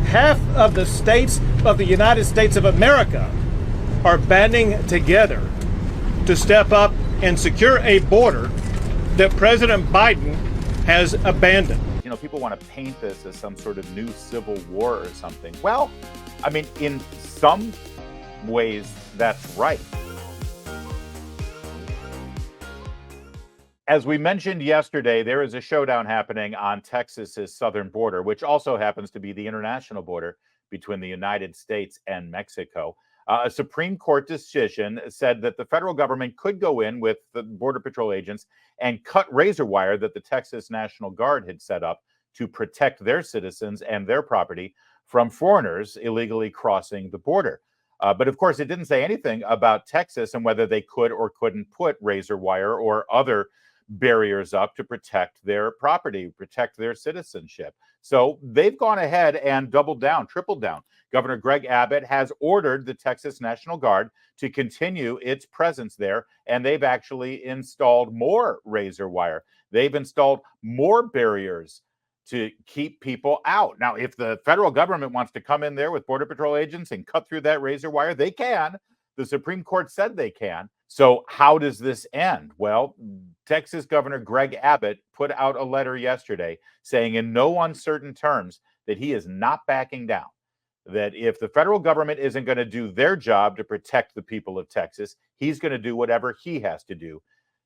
half of the states of the United States of America are banding together to step up and secure a border that President Biden has abandoned. You know, people want to paint this as some sort of new civil war or something. Well, I mean, in some ways, that's right. As we mentioned yesterday, there is a showdown happening on Texas's southern border, which also happens to be the international border between the United States and Mexico. A Supreme Court decision said that the federal government could go in with the Border Patrol agents and cut razor wire that the Texas National Guard had set up to protect their citizens and their property from foreigners illegally crossing the border. But of course, it didn't say anything about Texas and whether they could or couldn't put razor wire or other barriers up to protect their property, protect their citizenship. So they've gone ahead and doubled down, tripled down. Governor Greg Abbott has ordered the Texas National Guard to continue its presence there, and they've actually installed more razor wire. They've installed more barriers to keep people out. Now, if the federal government wants to come in there with Border Patrol agents and cut through that razor wire, they can. The Supreme Court said they can. So how does this end? Well, Texas Governor Greg Abbott put out a letter yesterday saying in no uncertain terms that he is not backing down, that if the federal government isn't going to do their job to protect the people of Texas, he's going to do whatever he has to do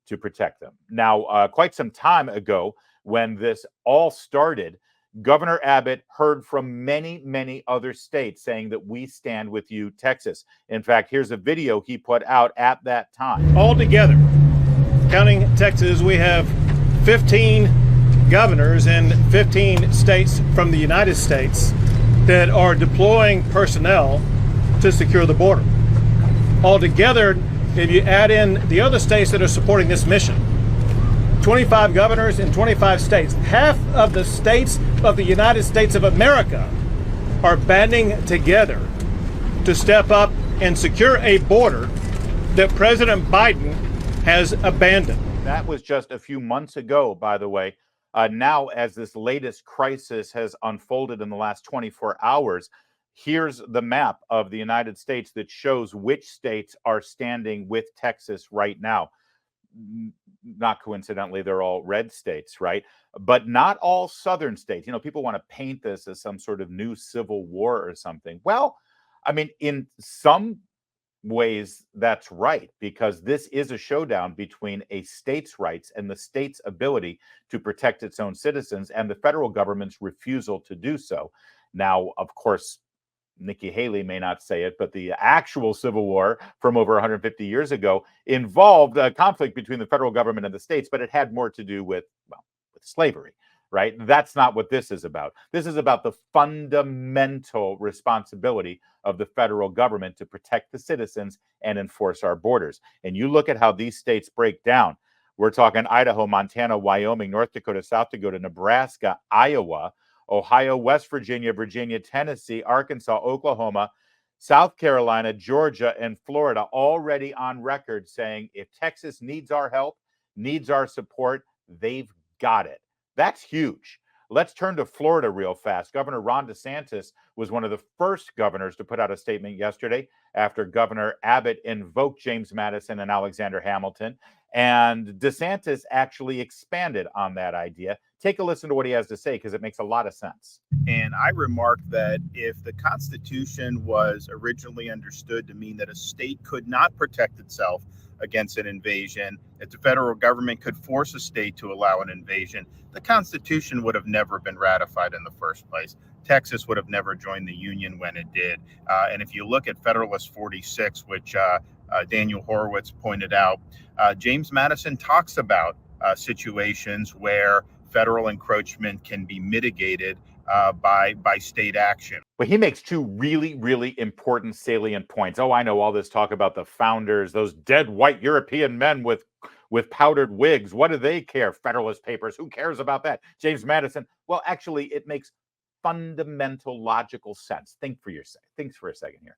to protect them. Now, quite some time ago, when this all started, Governor Abbott heard from many, many other states saying that we stand with you, Texas. In fact, here's a video he put out at that time. Altogether, counting Texas, we have 15 governors in 15 states from the United States that are deploying personnel to secure the border. Altogether, if you add in the other states that are supporting this mission, 25 governors in 25 states, half of the states of the United States of America are banding together to step up and secure a border that President Biden has abandoned. That was just a few months ago, by the way. Now, as this latest crisis has unfolded in the last 24 hours, here's the map of the United States that shows which states are standing with Texas right now. Not coincidentally, they're all red states, right? But not all southern states. You know, people want to paint this as some sort of new civil war or something. Well, I mean, in some ways, that's right, because this is a showdown between a state's rights and the state's ability to protect its own citizens and the federal government's refusal to do so. Now, of course, Nikki Haley may not say it, but the actual Civil War from over 150 years ago involved a conflict between the federal government and the states, but it had more to do with, well, with slavery, right? That's not what this is about. This is about the fundamental responsibility of the federal government to protect the citizens and enforce our borders. And you look at how these states break down. We're talking Idaho, Montana, Wyoming, North Dakota, South Dakota, Nebraska, Iowa, Ohio, West Virginia, Virginia, Tennessee, Arkansas, Oklahoma, South Carolina, Georgia, and Florida already on record saying if Texas needs our help, needs our support, they've got it. That's huge. Let's turn to Florida real fast. Governor Ron DeSantis was one of the first governors to put out a statement yesterday after Governor Abbott invoked James Madison and Alexander Hamilton. And DeSantis actually expanded on that idea. Take a listen to what he has to say, because it makes a lot of sense. And I remarked that if the Constitution was originally understood to mean that a state could not protect itself against an invasion, if the federal government could force a state to allow an invasion, the Constitution would have never been ratified in the first place. Texas would have never joined the Union when it did. And if you look at Federalist 46, which Daniel Horowitz pointed out, James Madison talks about situations where federal encroachment can be mitigated by state action. But he makes two really, really important salient points. Oh, I know all this talk about the founders, those dead white European men with powdered wigs. What do they care? Federalist Papers. Who cares about that? James Madison. Well, actually, it makes fundamental logical sense. Think for a second here.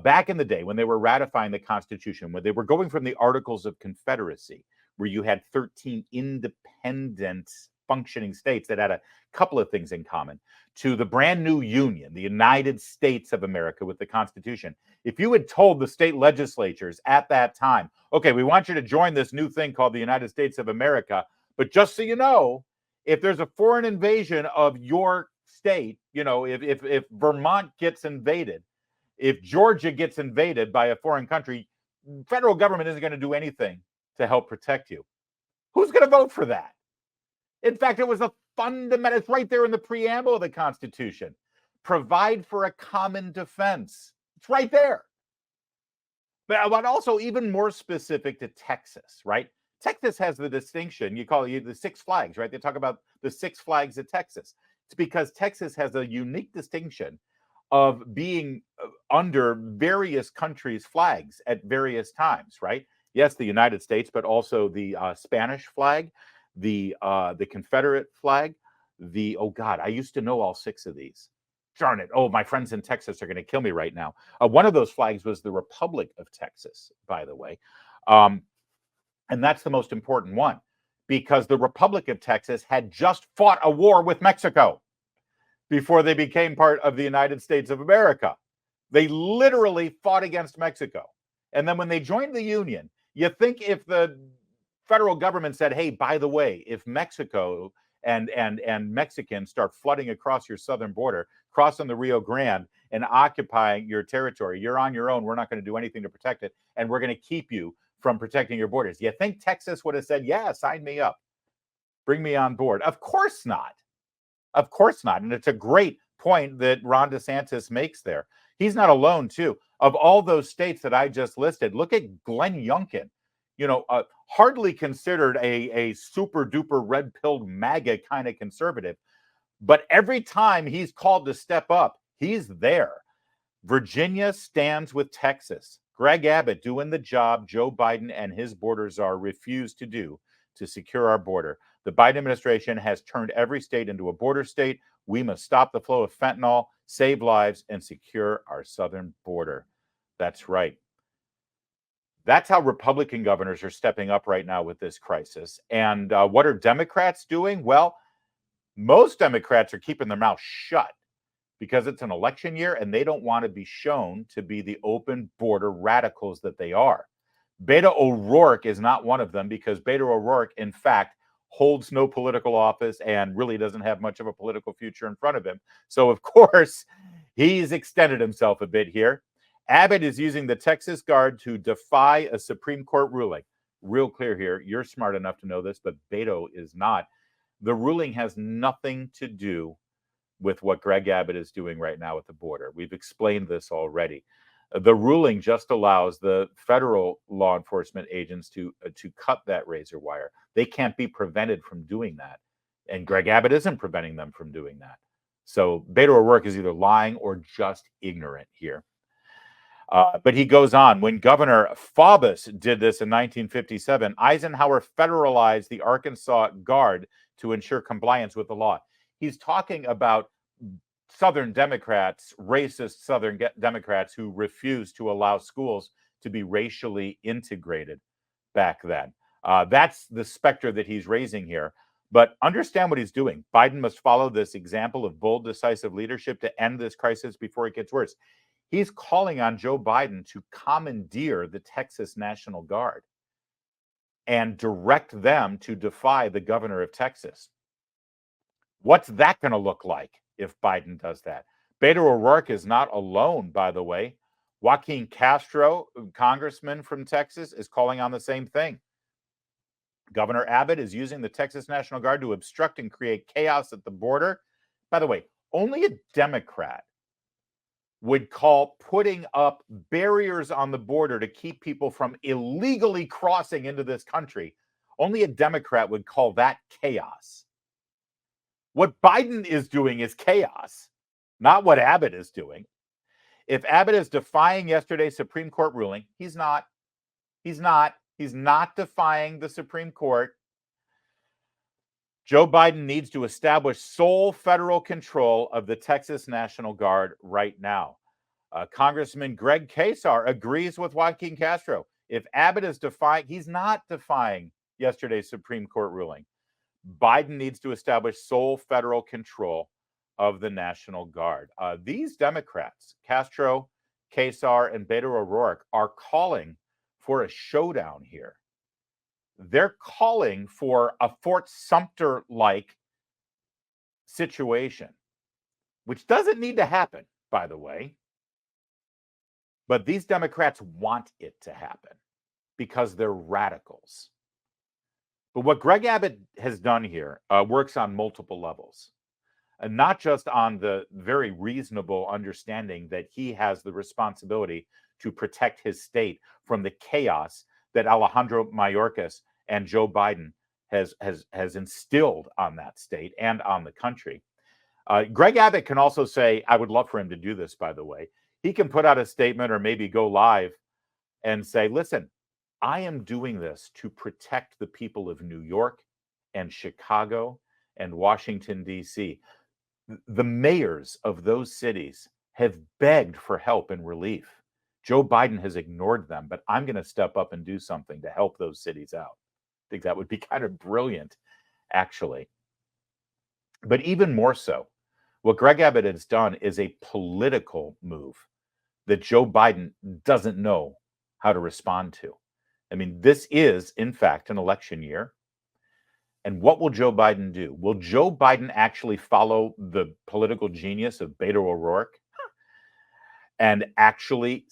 Back in the day when they were ratifying the Constitution, when they were going from the Articles of Confederacy, where you had 13 independent functioning states that had a couple of things in common, to the brand new union, the United States of America with the Constitution. If you had told the state legislatures at that time, okay, we want you to join this new thing called the United States of America, but just so you know, if there's a foreign invasion of your state, if Vermont gets invaded, if Georgia gets invaded by a foreign country, federal government isn't going to do anything to help protect you. Who's going to vote for that? In fact, it was a fundamental, it's right there in the preamble of the Constitution. Provide for a common defense. It's right there. But also even more specific to Texas, right? Texas has the distinction, you call it the Six Flags, right? They talk about the Six Flags of Texas. It's because Texas has a unique distinction of being under various countries' flags at various times, right? Yes, the United States, but also the Spanish flag, the Confederate flag, I used to know all six of these. Darn it. Oh, my friends in Texas are going to kill me right now. One of those flags was the Republic of Texas, by the way. And that's the most important one because the Republic of Texas had just fought a war with Mexico before they became part of the United States of America. They literally fought against Mexico. And then when they joined the Union, you think if the federal government said, hey, by the way, if Mexico and Mexicans start flooding across your southern border, crossing the Rio Grande and occupying your territory, you're on your own. We're not going to do anything to protect it. And we're going to keep you from protecting your borders. You think Texas would have said, yeah, sign me up. Bring me on board. Of course not. Of course not. And it's a great point that Ron DeSantis makes there. He's not alone, too. Of all those states that I just listed, look at Glenn Youngkin, hardly considered a super duper red pilled MAGA kind of conservative. But every time he's called to step up, he's there. Virginia stands with Texas. Greg Abbott doing the job Joe Biden and his border czar refused to do to secure our border. The Biden administration has turned every state into a border state. We must stop the flow of fentanyl, save lives, and secure our southern border. That's right. That's how Republican governors are stepping up right now with this crisis. And what are Democrats doing? Well, most Democrats are keeping their mouth shut because it's an election year and they don't want to be shown to be the open border radicals that they are. Beto O'Rourke is not one of them because Beto O'Rourke, in fact, holds no political office and really doesn't have much of a political future in front of him. So, of course, he's extended himself a bit here. Abbott is using the Texas Guard to defy a Supreme Court ruling. Real clear here. You're smart enough to know this, but Beto is not. The ruling has nothing to do with what Greg Abbott is doing right now at the border. We've explained this already. The ruling just allows the federal law enforcement agents to cut that razor wire. They can't be prevented from doing that. And Greg Abbott isn't preventing them from doing that. So Beto O'Rourke is either lying or just ignorant here. But he goes on. When Governor Faubus did this in 1957, Eisenhower federalized the Arkansas Guard to ensure compliance with the law. He's talking about Southern Democrats, racist Southern Democrats who refused to allow schools to be racially integrated back then. That's the specter that he's raising here. But understand what he's doing. Biden must follow this example of bold, decisive leadership to end this crisis before it gets worse. He's calling on Joe Biden to commandeer the Texas National Guard and direct them to defy the governor of Texas. What's that going to look like if Biden does that? Beto O'Rourke is not alone, by the way. Joaquin Castro, congressman from Texas, is calling on the same thing. Governor Abbott is using the Texas National Guard to obstruct and create chaos at the border. By the way, only a Democrat would call putting up barriers on the border to keep people from illegally crossing into this country. Only a Democrat would call that chaos. What Biden is doing is chaos, not what Abbott is doing. If Abbott is defying yesterday's Supreme Court ruling, he's not. He's not defying the Supreme Court. Joe Biden needs to establish sole federal control of the Texas National Guard right now. Congressman Greg Kasar agrees with Joaquin Castro. If Abbott is defying, he's not defying yesterday's Supreme Court ruling. Biden needs to establish sole federal control of the National Guard. These Democrats, Castro, Kasar, and Beto O'Rourke, are calling for a showdown here. They're calling for a Fort Sumter-like situation, which doesn't need to happen, by the way. But these Democrats want it to happen because they're radicals. But what Greg Abbott has done here works on multiple levels, and not just on the very reasonable understanding that he has the responsibility to protect his state from the chaos that Alejandro Mayorkas and Joe Biden has instilled on that state and on the country. Greg Abbott can also say, I would love for him to do this, by the way. He can put out a statement or maybe go live and say, listen, I am doing this to protect the people of New York and Chicago and Washington, D.C. The mayors of those cities have begged for help and relief. Joe Biden has ignored them, but I'm going to step up and do something to help those cities out. I think that would be kind of brilliant, actually. But even more so, what Greg Abbott has done is a political move that Joe Biden doesn't know how to respond to. I mean, this is, in fact, an election year. And what will Joe Biden do? Will Joe Biden actually follow the political genius of Beto O'Rourke and actually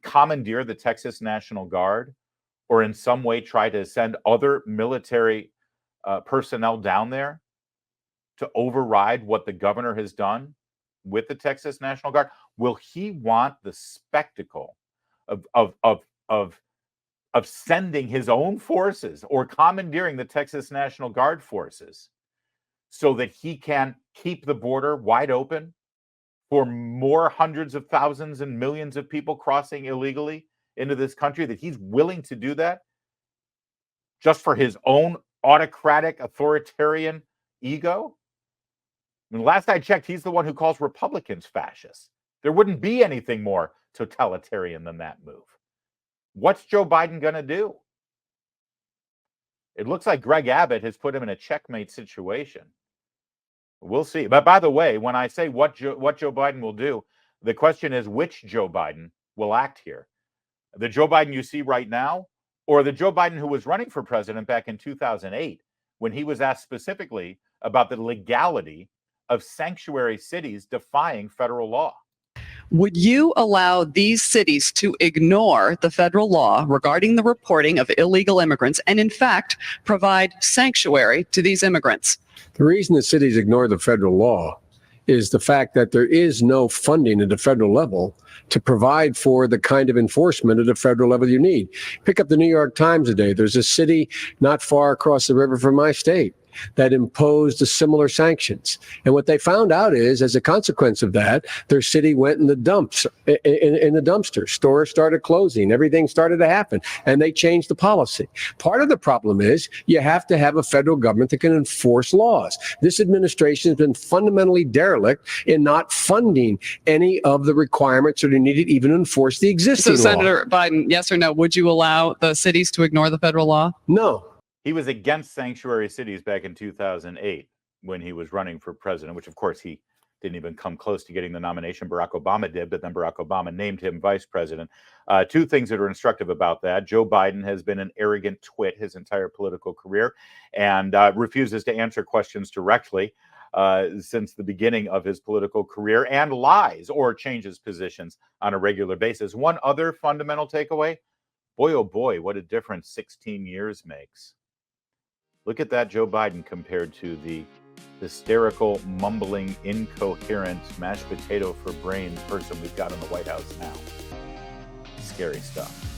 commandeer the Texas National Guard, or in some way try to send other military personnel down there to override what the governor has done with the Texas National Guard? Will he want the spectacle of sending his own forces or commandeering the Texas National Guard forces so that he can keep the border wide open for more hundreds of thousands and millions of people crossing illegally into this country, that he's willing to do that just for his own autocratic, authoritarian ego? I mean, last I checked, he's the one who calls Republicans fascists. There wouldn't be anything more totalitarian than that move. What's Joe Biden going to do? It looks like Greg Abbott has put him in a checkmate situation. We'll see. But by the way, when I say what Joe Biden will do, the question is which Joe Biden will act here. The Joe Biden you see right now, or the Joe Biden who was running for president back in 2008, when he was asked specifically about the legality of sanctuary cities defying federal law. Would you allow these cities to ignore the federal law regarding the reporting of illegal immigrants and, in fact, provide sanctuary to these immigrants? The reason the cities ignore the federal law is the fact that there is no funding at the federal level to provide for the kind of enforcement at the federal level you need. Pick up the New York Times today. There's a city not far across the river from my state that imposed similar sanctions. And what they found out is, as a consequence of that, their city went in the dumps, in the dumpster. Stores started closing. Everything started to happen. And they changed the policy. Part of the problem is you have to have a federal government that can enforce laws. This administration has been fundamentally derelict in not funding any of the requirements that are needed even to enforce the existing law. So, Senator Biden, yes or no, would you allow the cities to ignore the federal law? No. He was against sanctuary cities back in 2008 when he was running for president, which, of course, he didn't even come close to getting the nomination. Barack Obama did, but then Barack Obama named him vice president. Two things that are instructive about that. Joe Biden has been an arrogant twit his entire political career and refuses to answer questions directly since the beginning of his political career, and lies or changes positions on a regular basis. One other fundamental takeaway, boy, oh boy, what a difference 16 years makes. Look at that Joe Biden compared to the hysterical, mumbling, incoherent, mashed potato for brains person we've got in the White House now. Scary stuff.